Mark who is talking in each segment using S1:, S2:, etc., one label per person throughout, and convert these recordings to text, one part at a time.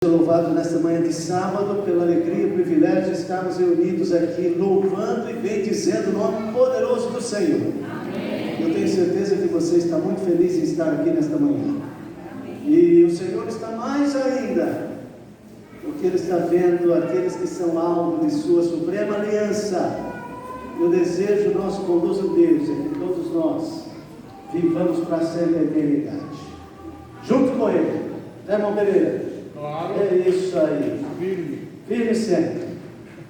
S1: Louvado nesta manhã de sábado, pela alegria e privilégio de estarmos reunidos aqui, louvando e bendizendo o nome poderoso do Senhor. Amém. Eu tenho certeza que você está muito feliz em estar aqui nesta manhã. Amém. E o Senhor está mais ainda, porque Ele está vendo aqueles que são alvo de sua suprema aliança. E o desejo nosso com Deus é que todos nós vivamos para sempre a eternidade, junto com Ele. Né, irmão Pereira?
S2: Claro.
S1: É isso aí. Firme sempre.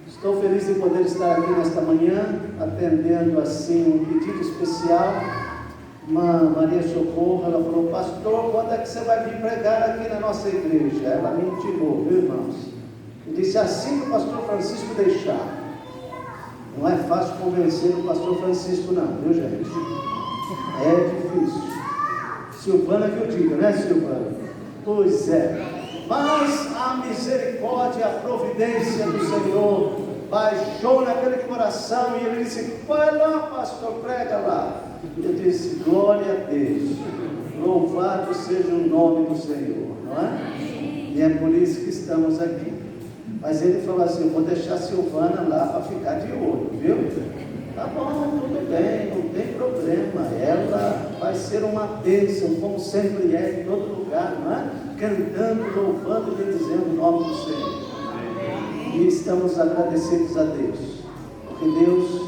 S1: Estou feliz de poder estar aqui nesta manhã, atendendo assim um pedido especial. Maria Socorro, ela falou: pastor, quando é que você vai vir pregar aqui na nossa igreja? Ela me intimou, viu, irmãos? Eu disse: assim que o pastor Francisco deixar. Não é fácil convencer o pastor Francisco não, viu, gente? É difícil. Silvana que eu diga, né, Silvana? Pois é. Mas a misericórdia e a providência do Senhor baixou naquele coração e ele disse: vai lá, pastor, prega lá. Eu disse: glória a Deus, louvado seja o nome do Senhor, não é? E é por isso que estamos aqui. Mas ele falou assim: eu vou deixar a Silvana lá para ficar de olho, viu? Tá bom, tudo bem, não tem problema. Ela vai ser uma bênção, como sempre é em todo lugar, não é? Cantando, louvando e bendizendo o nome do Senhor. E estamos agradecidos a Deus, porque Deus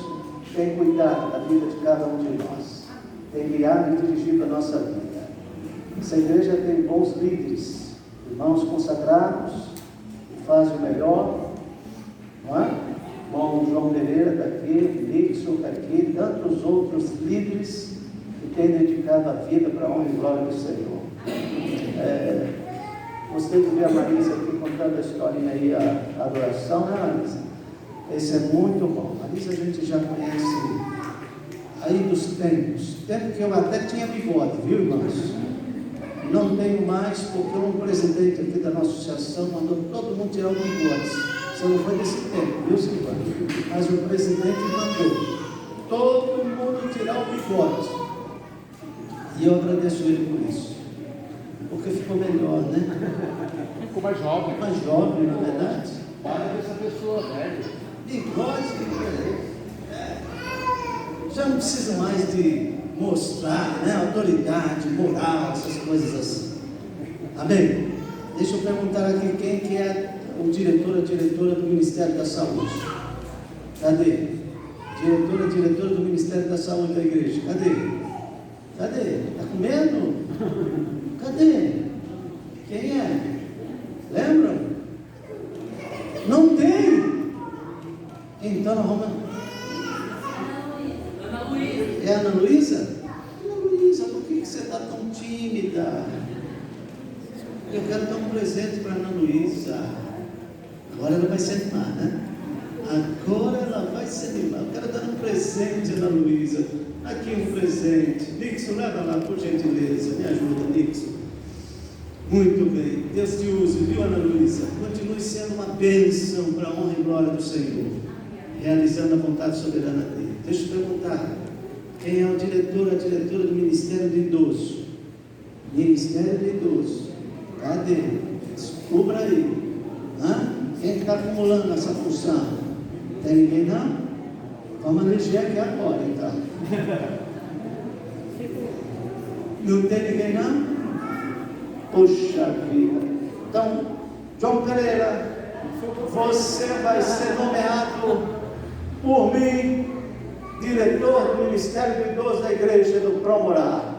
S1: tem cuidado da vida de cada um de nós, tem guiado e dirigido a nossa vida. Essa igreja tem bons líderes, irmãos consagrados, que fazem o melhor, não é? Irmão João Pereira está aqui, Nixon está aqui, tantos outros líderes que têm dedicado a vida para a honra e glória do Senhor. Gostei de ver a Marisa aqui contando a historinha aí, a adoração, né, Marisa? Esse é muito bom. Marisa a gente já conhece aí dos tempos, tempo que eu até tinha bigode, viu, irmãos? Não tenho mais, porque um presidente aqui da nossa associação mandou todo mundo tirar o bigode. Você não foi desse tempo, viu, Silvana? Mas o presidente mandou todo mundo tirar o bigode. E eu agradeço ele por isso. Porque ficou melhor, né?
S2: Ficou mais jovem.
S1: Mais jovem, na verdade.
S2: Para dessa pessoa velha.
S1: Bigode, já não precisa mais de mostrar, né, autoridade, moral, essas coisas assim. Amém? Deixa eu perguntar aqui quem que é o diretor, a diretora do Ministério da Saúde. Cadê? Diretora do Ministério da Saúde da igreja. Cadê? Está com medo? Cadê? Quem é? Lembram? Não tem? Então nós vamos... Ana Luísa. É Ana Luísa? Ana Luísa, por que você está tão tímida? Eu quero dar um presente para Ana Luísa. Agora ela vai se animar, né? Agora ela vai se animar. Eu quero dar um presente, Ana Luísa. Aqui um presente. Nixon, leva lá, por gentileza. Me ajuda, Nixon. Muito bem. Deus te use, viu, Ana Luísa? Continue sendo uma bênção para a honra e glória do Senhor, realizando a vontade soberana dele. Deixa eu perguntar: quem é o diretor, a diretora do Ministério do Idoso? Ministério do Idoso. Cadê? Descubra aí. Quem está acumulando essa função? Tem ninguém não? Vamos eleger aqui agora, então. Não tem ninguém não? Puxa vida. Então, João Pereira, você vai ser nomeado por mim diretor do Ministério do Idoso da Igreja do Promorar.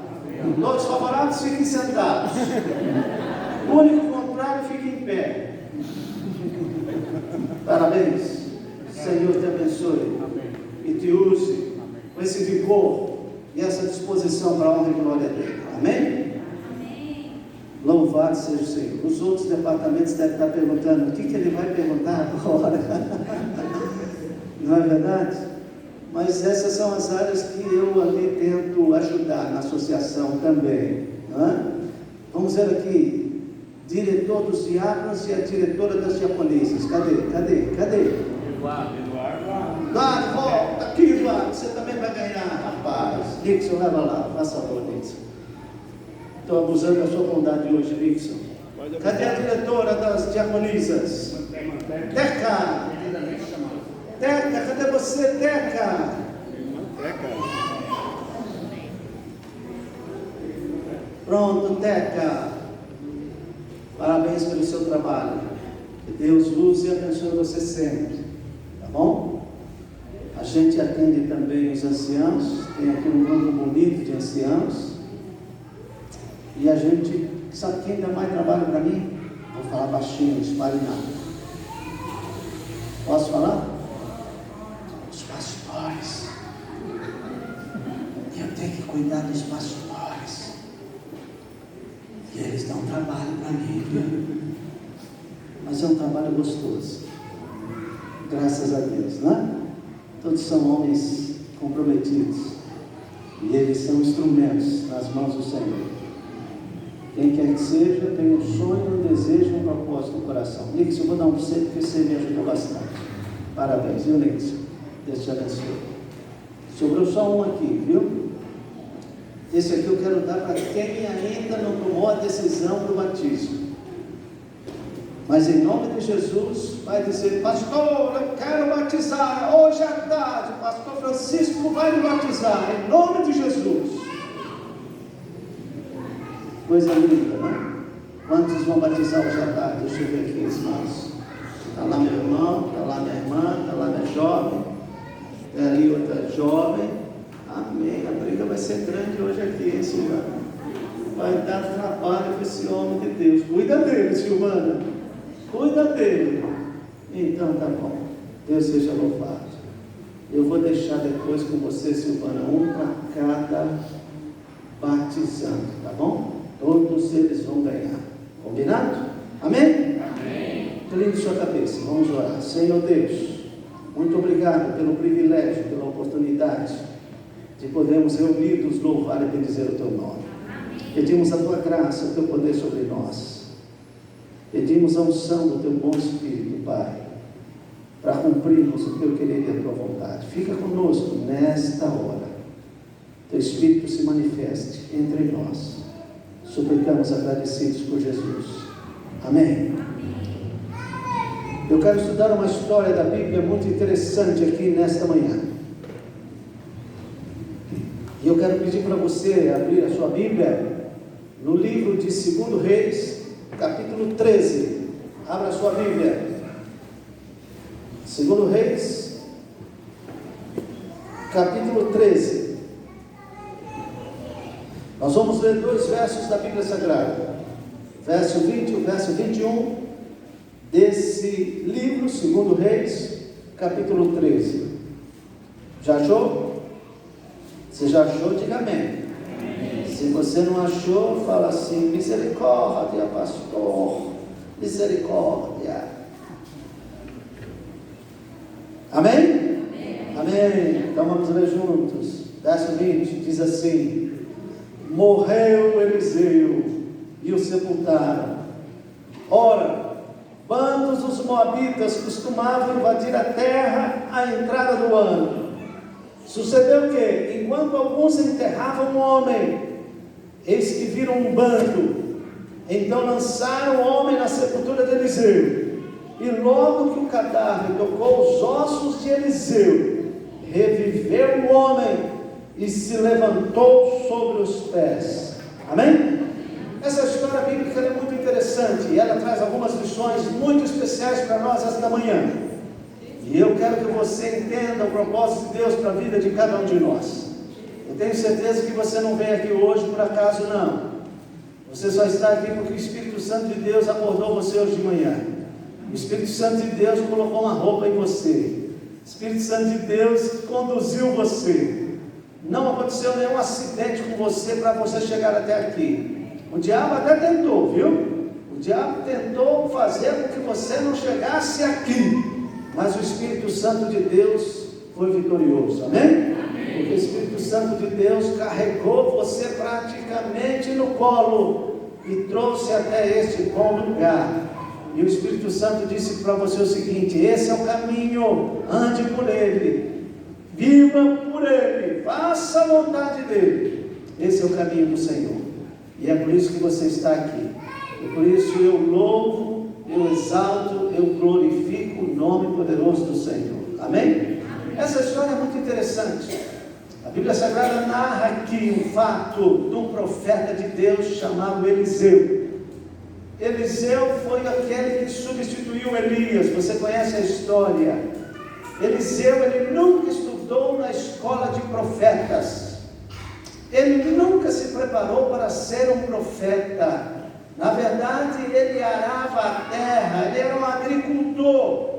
S1: Todos favoráveis, fiquem sentados. O único contrário, fique em pé. Parabéns. Senhor te abençoe. Amém. E te use com esse vigor e essa disposição para a honra e glória dele. Amém? Amém. Louvado seja o Senhor. Os outros departamentos devem estar perguntando: o que ele vai perguntar agora? Não é verdade? Mas essas são as áreas que eu ali tento ajudar na associação também. Não é? Vamos ver aqui. Diretor dos diáconos e a diretora das diaconisas. Cadê? Eduardo, volta aqui, Eduardo. Você também vai ganhar, rapaz. Nixon, leva lá. Faça favor, Nixon. Estou abusando da sua bondade hoje, Nixon.
S2: Pode
S1: Cadê a diretora das diaconisas? Teca! Teca, cadê você, Teca? Pronto, Teca. Parabéns pelo seu trabalho. Que Deus use e abençoe você sempre. Tá bom? A gente atende também os anciãos. Tem aqui um grupo bonito de anciãos. E a gente, sabe quem dá mais trabalho para mim? Vou falar baixinho, não espalhe nada. Posso falar? Os pastores. Eu tenho que cuidar dos pastores. E eles dão trabalho para mim, viu? Mas é um trabalho gostoso. Graças a Deus, né? Todos são homens comprometidos. E eles são instrumentos nas mãos do Senhor. Quem quer que seja, tem um sonho, um desejo, um propósito no coração. Nix, eu vou dar um para você, porque você me ajudou bastante. Parabéns, viu, Nix? Deus te abençoe. Sobrou só um aqui, viu? Esse aqui eu quero dar para quem ainda não tomou a decisão do batismo. Mas em nome de Jesus, vai dizer: pastor, eu quero batizar hoje à tarde. Pastor Francisco vai me batizar, em nome de Jesus. Coisa linda, né? Quantos vão batizar hoje à tarde? Deixa eu ver aqui as mãos. Está lá meu irmão, está lá minha irmã, está lá minha jovem, está ali outra jovem. Amém. A briga vai ser grande hoje aqui, Silvana. Vai dar trabalho para esse homem de Deus. Cuida dele, Silvana. Cuida dele. Então tá bom. Deus seja louvado. Eu vou deixar depois com você, Silvana, um para cada batizando, tá bom? Todos eles vão ganhar. Combinado? Amém? Amém. Incline sua cabeça, vamos orar. Senhor Deus, muito obrigado pelo privilégio, pela oportunidade de podermos reunidos louvar e bendizer o teu nome. Pedimos a tua graça, o teu poder sobre nós. Pedimos a unção do teu bom Espírito, Pai, para cumprirmos o teu querer e a tua vontade. Fica conosco nesta hora. Teu Espírito se manifeste entre nós. Suplicamos agradecidos por Jesus. Amém. Eu quero estudar uma história da Bíblia muito interessante aqui nesta manhã. E eu quero pedir para você abrir a sua Bíblia no livro de 2 Reis, capítulo 13. Abra a sua Bíblia. 2 Reis, capítulo 13. Nós vamos ler 2 versos da Bíblia Sagrada. Verso 20 e o verso 21 desse livro, 2 Reis, capítulo 13. Já achou? Você já achou? Diga amém. Se você não achou, fala assim: misericórdia, pastor, misericórdia. Amém? Amém? Amém. Então vamos ler juntos. Verso 20 diz assim: morreu Eliseu e o sepultaram. Ora, bandos dos moabitas costumavam invadir a terra à entrada do ano. Sucedeu que, enquanto alguns enterravam um homem, eis que viram um bando. Então lançaram o homem na sepultura de Eliseu. E logo que o cadáver tocou os ossos de Eliseu, reviveu o homem e se levantou sobre os pés. Amém? Essa história bíblica é muito interessante e ela traz algumas lições muito especiais para nós esta manhã. E eu quero que você entenda o propósito de Deus para a vida de cada um de nós. Eu tenho certeza que você não veio aqui hoje por acaso, não. Você só está aqui porque o Espírito Santo de Deus acordou você hoje de manhã. O Espírito Santo de Deus colocou uma roupa em você. O Espírito Santo de Deus conduziu você. Não aconteceu nenhum acidente com você para você chegar até aqui. O diabo até tentou, viu? O diabo tentou fazer com que você não chegasse aqui. Mas o Espírito Santo de Deus foi vitorioso, amém? Porque o Espírito Santo de Deus carregou você praticamente no colo e trouxe até este bom lugar. E o Espírito Santo disse para você o seguinte: esse é o caminho, ande por ele, viva por ele, faça a vontade dele. Esse é o caminho do Senhor. E é por isso que você está aqui. Eu por isso eu louvo, eu exalto, eu glorifico o nome poderoso do Senhor. Amém? Essa história é muito interessante. A Bíblia Sagrada narra aqui um fato de um profeta de Deus chamado Eliseu. Eliseu foi aquele que substituiu Elias. Você conhece a história? Eliseu, ele nunca estudou na escola de profetas. Ele nunca se preparou para ser um profeta. Na verdade, ele arava a terra, ele era um agricultor.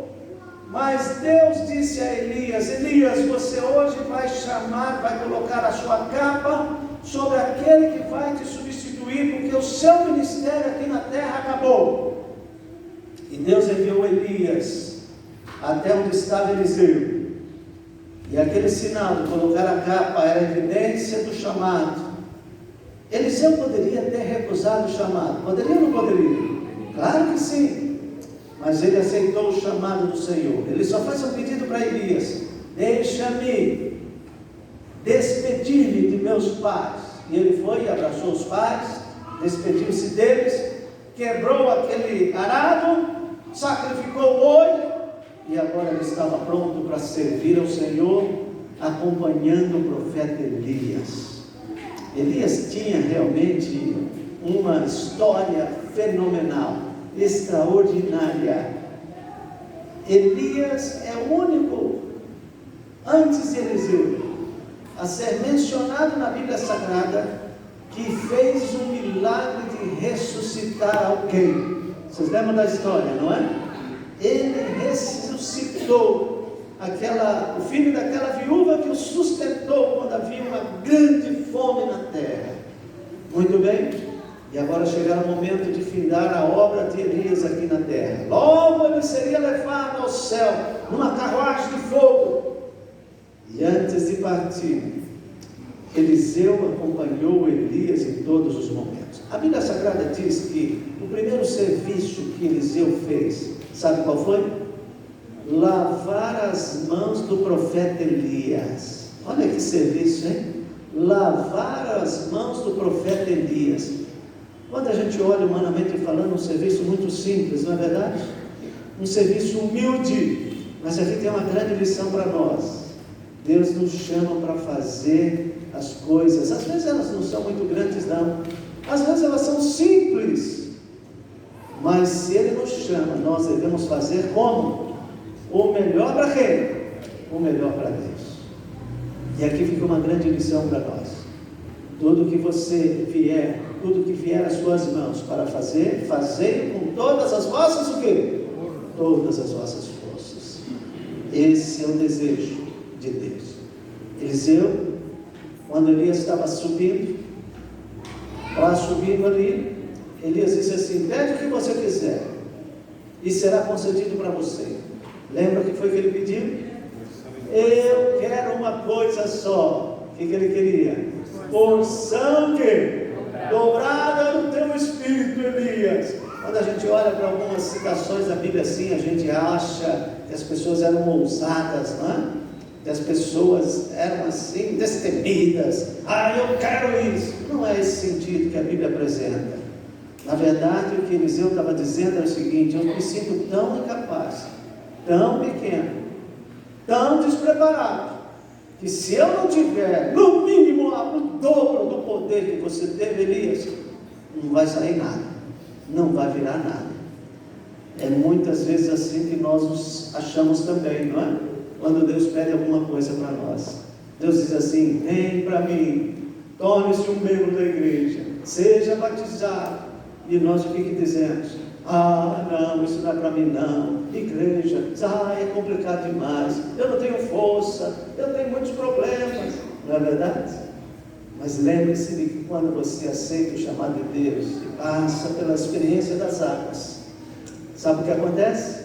S1: Mas Deus disse a Elias: Elias, você hoje vai colocar a sua capa sobre aquele que vai te substituir, porque o seu ministério aqui na terra acabou. E Deus enviou Elias até onde estava Eliseu. E aquele sinal de colocar a capa era a evidência do chamado. Eliseu poderia ter recusado o chamado. Poderia ou não poderia? Claro que sim. Mas ele aceitou o chamado do Senhor. Ele só faz um pedido para Elias: deixa-me despedir-me de meus pais. E ele foi e abraçou os pais, despediu-se deles, quebrou aquele arado, sacrificou o boi, e agora ele estava pronto para servir ao Senhor, acompanhando o profeta Elias. Elias tinha realmente uma história fenomenal, extraordinária. Elias é o único, antes de Eliseu, a ser mencionado na Bíblia Sagrada, que fez um milagre de ressuscitar alguém. Vocês lembram da história, não é? Ele ressuscitou o filho daquela viúva que o sustentou quando havia uma grande fome na terra. Muito bem? E agora chegará o momento de findar a obra de Elias aqui na terra. Logo ele seria levado ao céu numa carruagem de fogo. E antes de partir, Eliseu acompanhou Elias em todos os momentos. A Bíblia Sagrada diz que o primeiro serviço que Eliseu fez, sabe qual foi? Lavar as mãos do profeta Elias. Olha que serviço, hein? Lavar as mãos do profeta Elias. Quando a gente olha humanamente falando, um serviço muito simples, não é verdade? Um serviço humilde, mas aqui tem uma grande lição para nós. Deus nos chama para fazer as coisas. Às vezes elas não são muito grandes, não. Às vezes elas são simples. Mas se Ele nos chama, nós devemos fazer como? O melhor para quem? O melhor para Deus. E aqui fica uma grande lição para nós. Tudo que vier às suas mãos para fazer, fazei com todas as vossas o quê? Todas as vossas forças. Esse é o desejo de Deus. Eliseu, quando Elias estava subindo ali, Elias disse assim: pede o que você quiser e será concedido para você. Lembra o que foi que ele pediu? Eu quero uma coisa só. O que ele queria? Porção que? Dobrada no teu espírito, Elias. Quando a gente olha para algumas citações da Bíblia assim, a gente acha que as pessoas eram ousadas, não é? Que as pessoas eram assim, destemidas. Eu quero isso. Não é esse sentido que a Bíblia apresenta. Na verdade, o que Eliseu estava dizendo era o seguinte: eu me sinto tão incapaz, tão pequeno, tão despreparado, que se eu não tiver, no mínimo, o dobro do poder que você teve, Elias, não vai sair nada, não vai virar nada. É muitas vezes assim que nós nos achamos também, não é? Quando Deus pede alguma coisa para nós, Deus diz assim: vem para mim, torne-se um membro da igreja, seja batizado. E nós o que dizemos? Não, isso não é para mim não. Igreja, é complicado demais, eu não tenho força, eu tenho muitos problemas. Não é verdade? Mas lembre-se de que quando você aceita o chamado de Deus e passa pela experiência das águas, sabe o que acontece?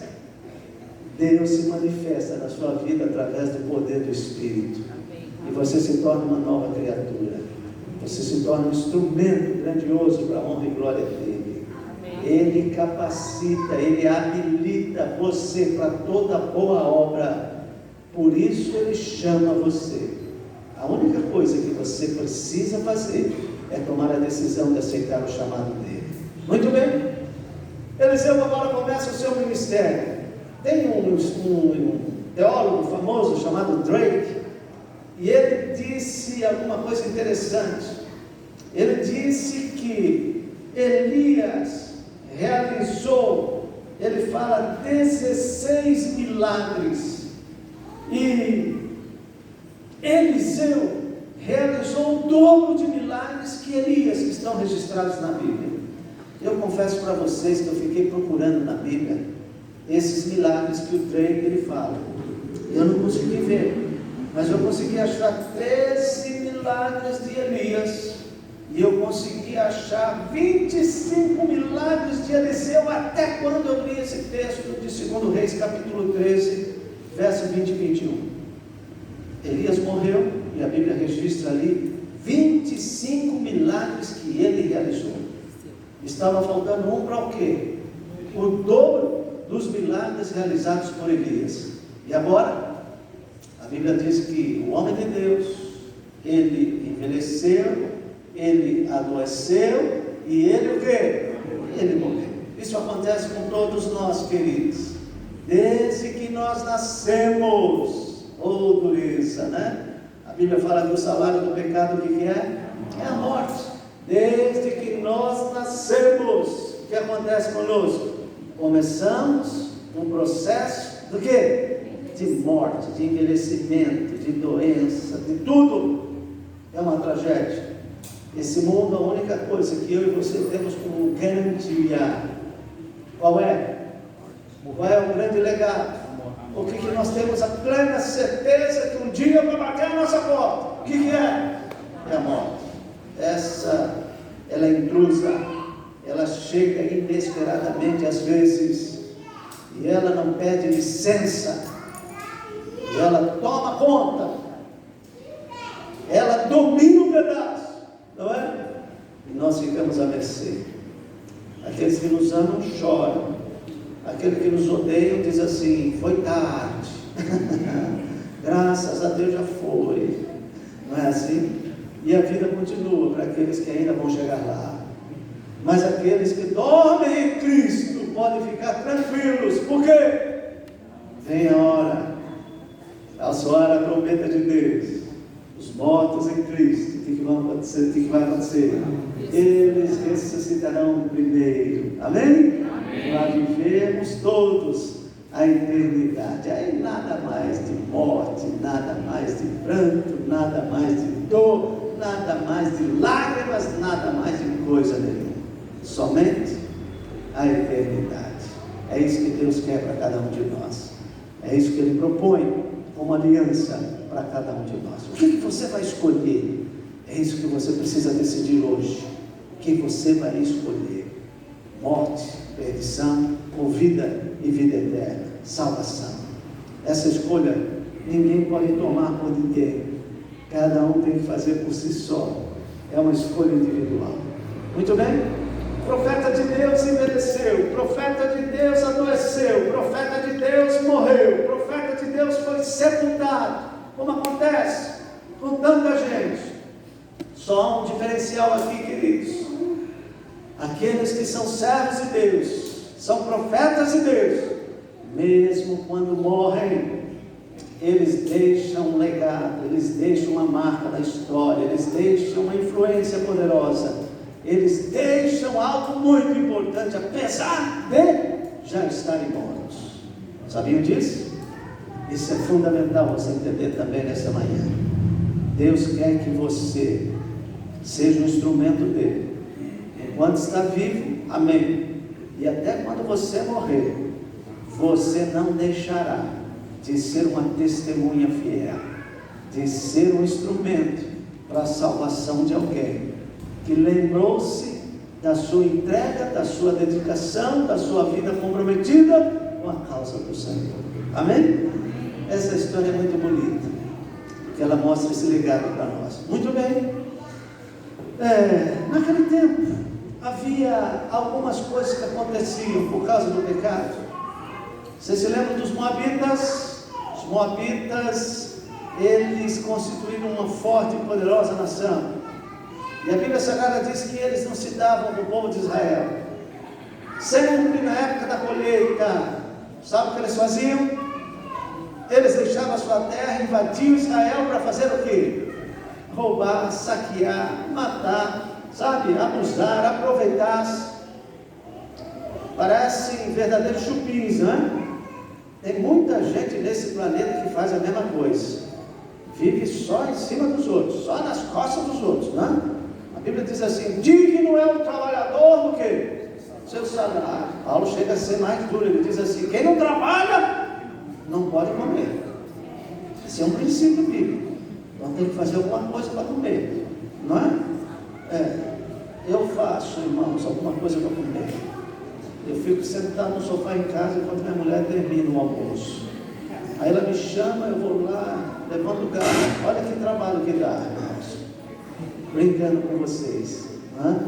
S1: Deus se manifesta na sua vida através do poder do Espírito. E você se torna uma nova criatura. Você se torna um instrumento grandioso para a honra e glória dele. Ele capacita, Ele habilita você para toda boa obra. Por isso Ele chama você. A única coisa que você precisa fazer é tomar a decisão de aceitar o chamado dele. Muito bem? Eliseu agora começa o seu ministério. Tem um teólogo famoso chamado Drake, e ele disse alguma coisa interessante. Ele disse que Elias realizou, ele fala, 16 milagres, e Eliseu realizou o dobro de milagres que Elias, que estão registrados na Bíblia. Eu confesso para vocês que eu fiquei procurando na Bíblia esses milagres que o Drake ele fala. Eu não consegui ver, mas eu consegui achar 13 milagres de Elias, e eu consegui achar 25 milagres de Eliseu, até quando eu li esse texto de 2 Reis, capítulo 13, verso 20 e 21. Elias morreu, e a Bíblia registra ali 25 milagres que ele realizou. Estava faltando um para o quê? O dobro dos milagres realizados por Elias. E agora, a Bíblia diz que o homem de Deus, ele envelheceu, ele adoeceu, e ele o quê? Ele morreu. Isso acontece com todos nós, queridos. Desde que nós nascemos, dureza, né? A Bíblia fala que o salário do pecado, o que é? É a morte. Desde que nós nascemos, o que acontece conosco? Começamos um processo do quê? De morte, de envelhecimento, de doença, de tudo. É uma tragédia. Esse mundo, a única coisa que eu e você temos como garantia, qual é? Qual é o grande legado? O que nós temos a plena certeza que um dia vai bater a nossa porta? O que é? É a morte. Essa, ela é intrusa, ela chega inesperadamente às vezes, e ela não pede licença, e ela toma conta, ela domina um pedaço, não é? E nós ficamos à mercê. Aqueles que nos amam choram, aquele que nos odeia diz assim: foi tarde, graças a Deus já foi, não é assim? E a vida continua para aqueles que ainda vão chegar lá. Mas aqueles que dormem em Cristo podem ficar tranquilos. Por quê? Vem a hora, ao soar a trombeta de Deus, os mortos em Cristo, o que vai acontecer? Eles ressuscitarão primeiro. Amém? Amém. Lá vivemos todos a eternidade. Aí nada mais de morte, nada mais de pranto, nada mais de dor, nada mais de lágrimas, nada mais de coisa nenhuma. Somente a eternidade. É isso que Deus quer para cada um de nós. É isso que Ele propõe como aliança para cada um de nós. O que você vai escolher? É isso que você precisa decidir hoje. O que você vai escolher? Morte, perdição, ou vida e vida eterna, salvação. Essa escolha ninguém pode tomar por ninguém. Cada um tem que fazer por si só. É uma escolha individual. Muito bem? O profeta de Deus envelheceu, o profeta de Deus adoeceu, o profeta de Deus morreu, o profeta de Deus foi sepultado. Como acontece com tanta gente. Só um diferencial aqui, queridos. Aqueles que são servos de Deus, são profetas de Deus, mesmo quando morrem, eles deixam um legado, eles deixam uma marca na história, eles deixam uma influência poderosa, eles deixam algo muito importante, apesar de já estarem mortos. Sabiam disso? Isso é fundamental você entender também nesta manhã. Deus quer que você seja um instrumento dele, enquanto está vivo, amém. E até quando você morrer, você não deixará de ser uma testemunha fiel, de ser um instrumento para a salvação de alguém que lembrou-se da sua entrega, da sua dedicação, da sua vida comprometida com a causa do Senhor. Amém? Essa história é muito bonita, porque ela mostra esse legado para nós. Muito bem. Naquele tempo havia algumas coisas que aconteciam por causa do pecado. Vocês se lembram dos Moabitas? Os Moabitas, eles constituíram uma forte e poderosa nação. E a Bíblia Sagrada diz que eles não se davam com o povo de Israel. Sempre na época da colheita, sabe o que eles faziam? Eles deixavam a sua terra, invadiam Israel para fazer o quê? Roubar, saquear, matar, sabe? Abusar, aproveitar. Parecem verdadeiros chupins, né? Tem muita gente nesse planeta que faz a mesma coisa. Vive só em cima dos outros, só nas costas dos outros, né? A Bíblia diz assim: digno é o trabalhador do quê? Seu salário. Paulo chega a ser mais duro, ele diz assim: quem não trabalha, não pode comer. Esse é um princípio bíblico. Então tem que fazer alguma coisa para comer, não é? Eu faço, irmãos, alguma coisa para comer. Eu fico sentado no sofá em casa enquanto minha mulher termina o almoço. Aí ela me chama, eu vou lá, levanto o carro. Olha que trabalho que dá, irmãos. Brincando com vocês, né?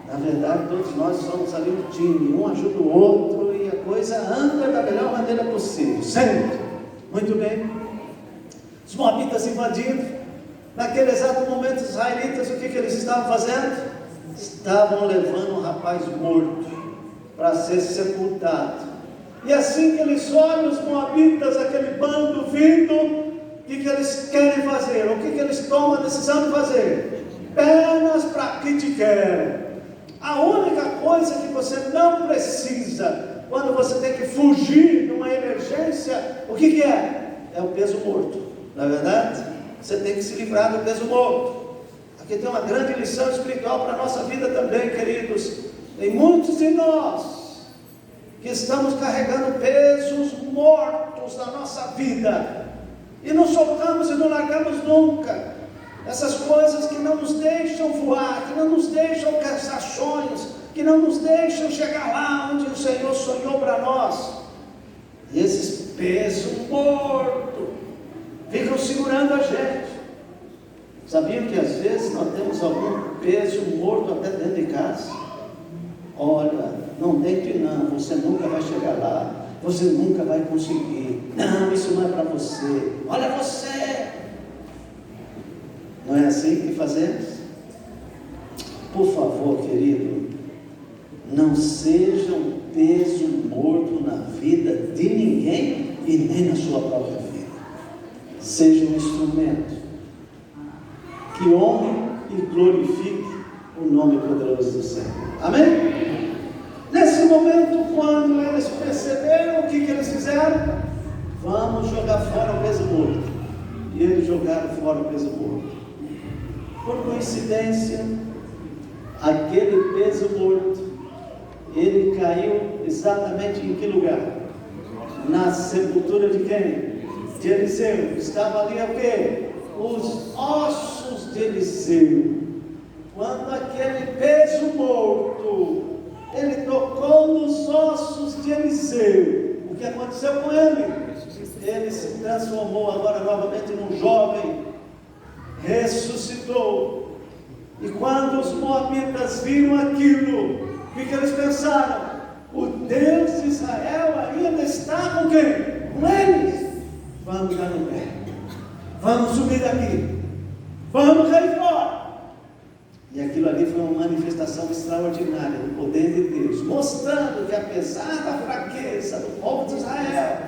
S1: Na verdade, todos nós somos ali um time, um ajuda o outro e a coisa anda da melhor maneira possível, sempre. Muito bem. Os moabitas invadindo, naquele exato momento, os israelitas, o que eles estavam fazendo? Estavam levando um rapaz morto para ser sepultado. E assim que eles olham os moabitas, aquele bando vindo, o que eles querem fazer? O que eles tomam a decisão de fazer? Pernas para que te querem. A única coisa que você não precisa, quando você tem que fugir de uma emergência, o que é? É o peso morto, não é verdade? Você tem que se livrar do peso morto. Aqui tem uma grande lição espiritual para a nossa vida também, queridos. Tem muitos de nós que estamos carregando pesos mortos na nossa vida e não soltamos e não largamos nunca. Essas coisas que não nos deixam voar, que não nos deixam alcançar sonhos, que não nos deixam chegar lá onde o Senhor sonhou para nós. E esses pesos mortos ficam segurando a gente. Sabiam que às vezes nós temos algum peso morto até dentro de casa? Olha, não tente não, você nunca vai chegar lá, você nunca vai conseguir. Não, isso não é para você. Olha você. Não é assim que fazemos? Por favor, querido, não seja um peso morto na vida de ninguém e nem na sua própria vida. Seja um instrumento que honre e glorifique o nome poderoso do Senhor. Amém? Nesse momento, quando eles perceberam, o que eles fizeram? Vamos jogar fora o peso morto. E eles jogaram fora o peso morto. Por coincidência, aquele peso morto, ele caiu exatamente em que lugar? Na sepultura de quem? De Eliseu. Estava ali o quê? Os ossos de Eliseu. Quando aquele peso morto, ele tocou nos ossos de Eliseu, o que aconteceu com ele? Ele se transformou agora novamente num jovem, ressuscitou. E quando os moabitas viram aquilo, o que eles pensaram? O Deus de Israel ainda está com quem? Com eles. Vamos dar no pé, vamos subir daqui, vamos cair fora. E aquilo ali foi uma manifestação extraordinária do poder de Deus, mostrando que apesar da fraqueza do povo de Israel,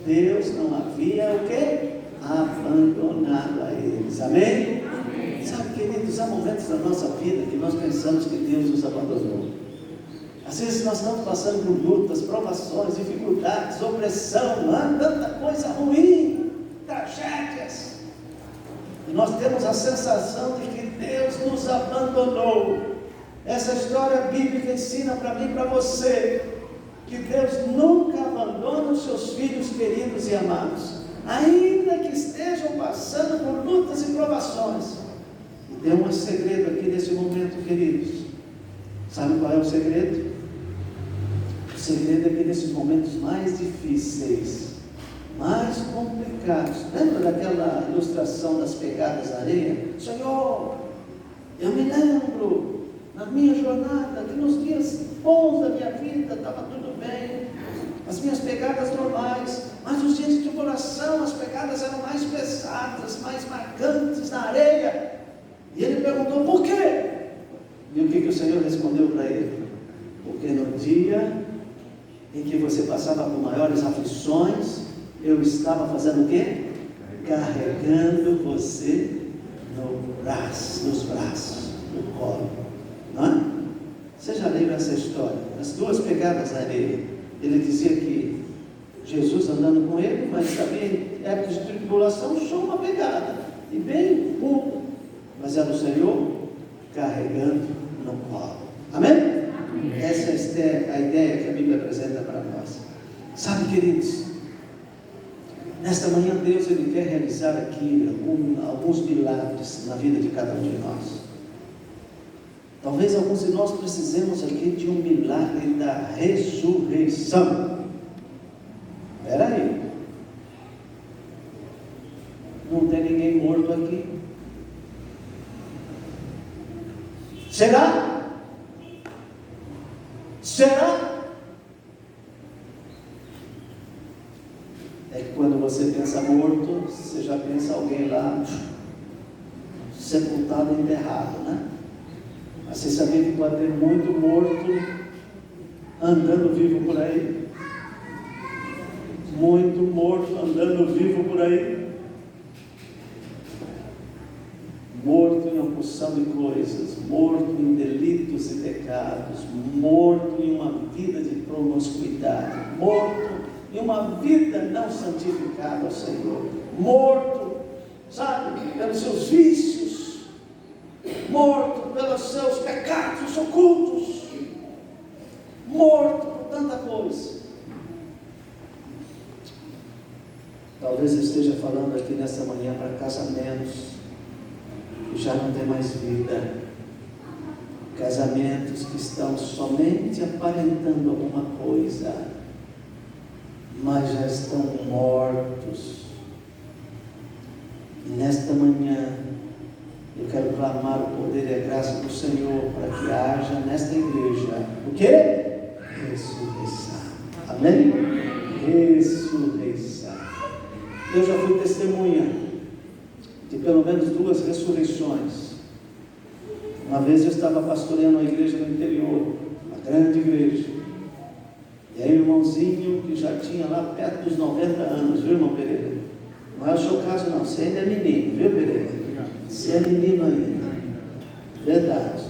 S1: Deus não havia o quê? Abandonado a eles. Amém? Amém. Sabe, queridos, há momentos da nossa vida que nós pensamos que Deus nos abandonou. Às vezes nós estamos passando por lutas, provações, dificuldades, opressão, tanta coisa ruim, tragédias. E nós temos a sensação de que Deus nos abandonou. Essa história bíblica ensina para mim e para você que Deus nunca abandona os seus filhos queridos e amados, ainda que estejam passando por lutas e provações. E tem um segredo aqui nesse momento, queridos. Sabe qual é o segredo? O segredo é que nesses momentos mais difíceis, mais complicados, lembra daquela ilustração das pegadas na areia? Senhor, eu me lembro na minha jornada que nos dias bons da minha vida estava tudo bem, as minhas pegadas normais, mas nos dias de tribulação as pegadas eram mais pesadas, mais marcantes na areia. E ele perguntou por quê? E o que o Senhor respondeu para ele? Porque no dia em que você passava por maiores aflições, eu estava fazendo o quê? Carregando você nos braços, no colo. Não é? Você já leu essa história? As duas pegadas na areia. Ele dizia que Jesus andando com ele, mas sabia, em época de tribulação, só uma pegada, e bem curta, mas era o Senhor carregando no colo. Amém? Essa é a ideia que a Bíblia apresenta para nós. Sabe, queridos, nesta manhã Deus Ele quer realizar aqui alguns milagres na vida de cada um de nós. Talvez alguns de nós precisemos aqui de um milagre da ressurreição. Espera aí, não tem ninguém morto aqui. Será? Será? É que quando você pensa morto, você já pensa alguém lá sepultado e enterrado, né? Mas você sabia que pode ter muito morto andando vivo por aí? Muito morto andando vivo por aí? Morto em uma porção de coisas, morto em delitos e pecados, morto em uma vida de promiscuidade, morto em uma vida não santificada ao Senhor, morto, sabe, pelos seus vícios, morto pelos seus pecados ocultos, morto por tanta coisa. Talvez eu esteja falando aqui nessa manhã para casamentos que já não tem mais vida, casamentos que estão somente aparentando alguma coisa, mas já estão mortos. E nesta manhã eu quero clamar o poder e a graça do Senhor para que haja nesta igreja o quê? Ressurreição. Amém? Ressurreição. Eu já fui testemunha de pelo menos 2 ressurreições. Uma vez eu estava pastoreando uma igreja no interior, uma grande igreja, e aí o irmãozinho que já tinha lá perto dos 90 anos, viu, irmão Pereira? Não é o seu caso não, você ainda é menino, viu, Pereira? Você é menino ainda, verdade.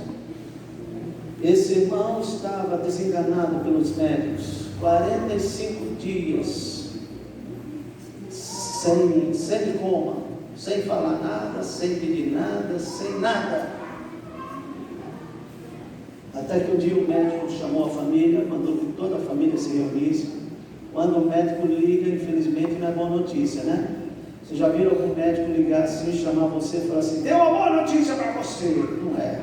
S1: Esse irmão estava desenganado pelos médicos, 45 dias, sem coma, sem falar nada, sem pedir nada, sem nada. Até que um dia o médico chamou a família, mandou que toda a família se reunisse. Quando o médico liga, infelizmente não é boa notícia, né? Você já viram algum médico ligar assim, chamar você e falar assim: tem uma boa notícia para você? Não é.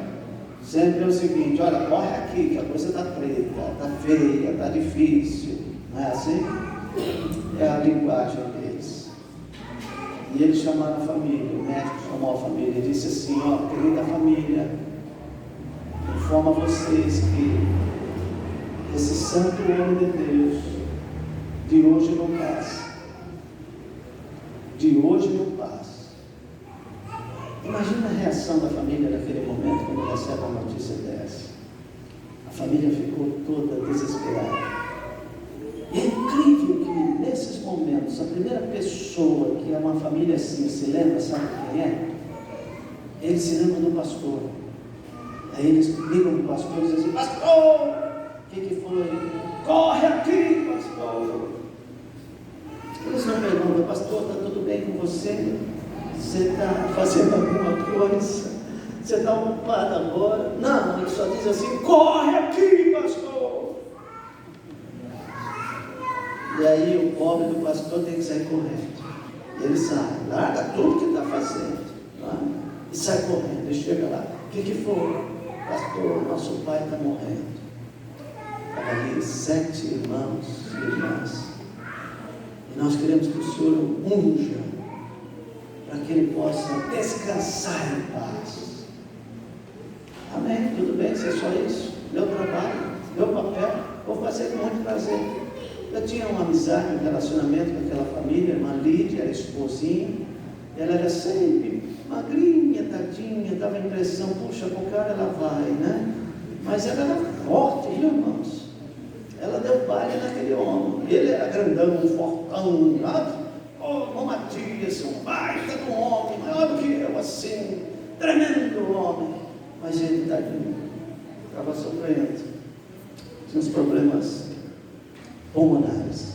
S1: Sempre é o seguinte: olha, corre aqui que a coisa está preta, está feia, está difícil. Não é assim? É a linguagem deles. E eles chamaram a família, o médico chamou a família e disse assim: ó, querida família, informo a vocês que esse santo homem de Deus de hoje não passa. De hoje não passa. Imagina a reação da família naquele momento quando recebe uma notícia dessa. A família ficou toda desesperada. E é incrível que nesses momentos a primeira pessoa que é uma família assim se lembra, sabe quem é? Eles se lembram do pastor. Aí eles ligam para o pastor e dizem assim: pastor, o que foi? Corre aqui, pastor. Eles não perguntam: pastor, está tudo bem com você? Você está fazendo alguma coisa? Você está ocupado agora? Não, ele só diz assim: corre aqui, pastor. E aí o pobre do pastor tem que sair correndo. E ele sai, larga tudo que está fazendo, tá? E sai correndo, e chega lá: o que foi? Pastor, nosso pai está morrendo. Estava ali 7 irmãos e irmãs. E nós queremos que o Senhor unja, para que ele possa descansar em paz. Amém? Tudo bem? Se é só isso? Meu trabalho, meu papel, vou fazer com muito prazer. Eu tinha uma amizade, um relacionamento com aquela família, a irmã Lídia, era esposinha. Ela era sempre magrinha, tadinha, dava a impressão: puxa, com o cara ela vai, né? Mas ela era forte, viu, irmãos? Ela deu baile naquele homem. Ele era grandão, fortão, sabe? Ô Matias, um baita do homem, maior do que eu, assim, tremendo homem. Mas ele, tadinho, estava sofrendo. Tinha uns problemas pulmonares.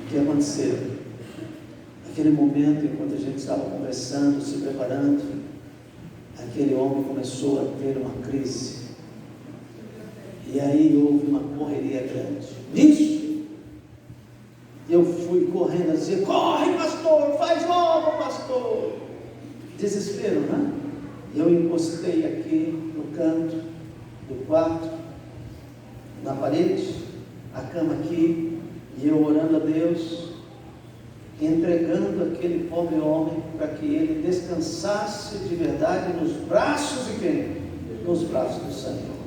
S1: O que aconteceu? Naquele momento, enquanto a gente estava conversando, se preparando, aquele homem começou a ter uma crise. E aí houve uma correria grande. Nisso, eu fui correndo a dizer: corre, pastor, faz logo, pastor. Desespero, né? Eu encostei aqui no canto do quarto, na parede, a cama aqui, e eu orando a Deus, entregando aquele pobre homem para que ele descansasse de verdade nos braços de quem? Nos braços do Senhor.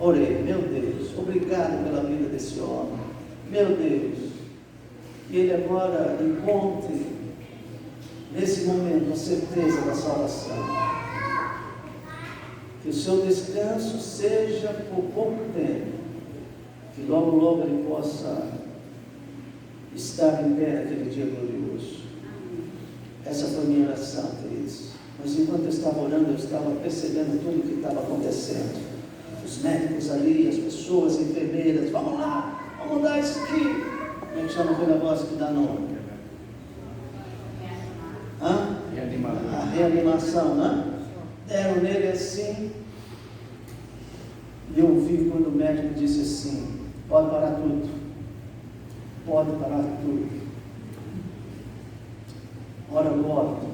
S1: Orei: meu Deus, obrigado pela vida desse homem, meu Deus, que ele agora encontre nesse momento a certeza da salvação, que o seu descanso seja por pouco tempo, que logo logo ele possa estar em pé naquele dia glorioso. Essa foi a minha oração, queridos. Mas enquanto eu estava orando, eu estava percebendo tudo o que estava acontecendo. Os médicos ali, as pessoas, as enfermeiras: vamos lá, vamos dar isso aqui. Como é que chama aquele negócio que dá nome? A reanimação, né? Deram nele assim. E eu ouvi quando o médico disse assim: pode parar tudo. Pode parar tudo. Hora morta,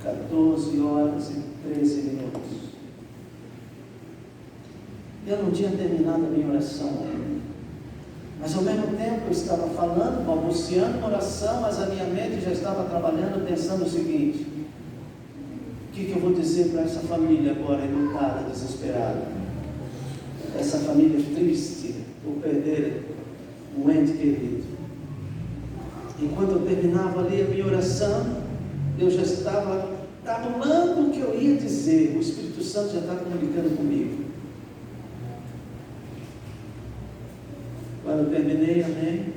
S1: 14 horas e 13 minutos. Eu não tinha terminado a minha oração ainda, mas ao mesmo tempo eu estava falando, balbuciando uma oração, mas a minha mente já estava trabalhando, pensando o seguinte: o que eu vou dizer para essa família agora, enlutada, desesperada? Essa família triste por perder um ente querido. Enquanto eu terminava ali a minha oração, eu já estava tabulando o que eu ia dizer. O Espírito Santo já estava comunicando comigo. Quando eu terminei, amém,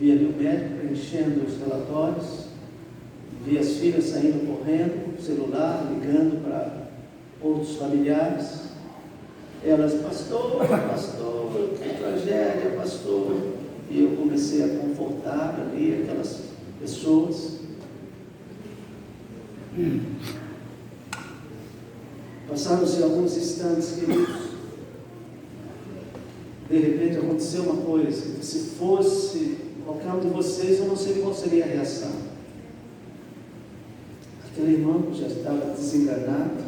S1: vi ali o médico preenchendo os relatórios, vi as filhas saindo correndo, celular, ligando para outros familiares. Elas: pastor, que tragédia, pastor. E eu comecei a confortar ali aquelas pessoas. Passaram-se alguns instantes, queridos. De repente aconteceu uma coisa que, se fosse qualquer um de vocês, eu não sei qual seria a reação. Aquele irmão já estava desenganado,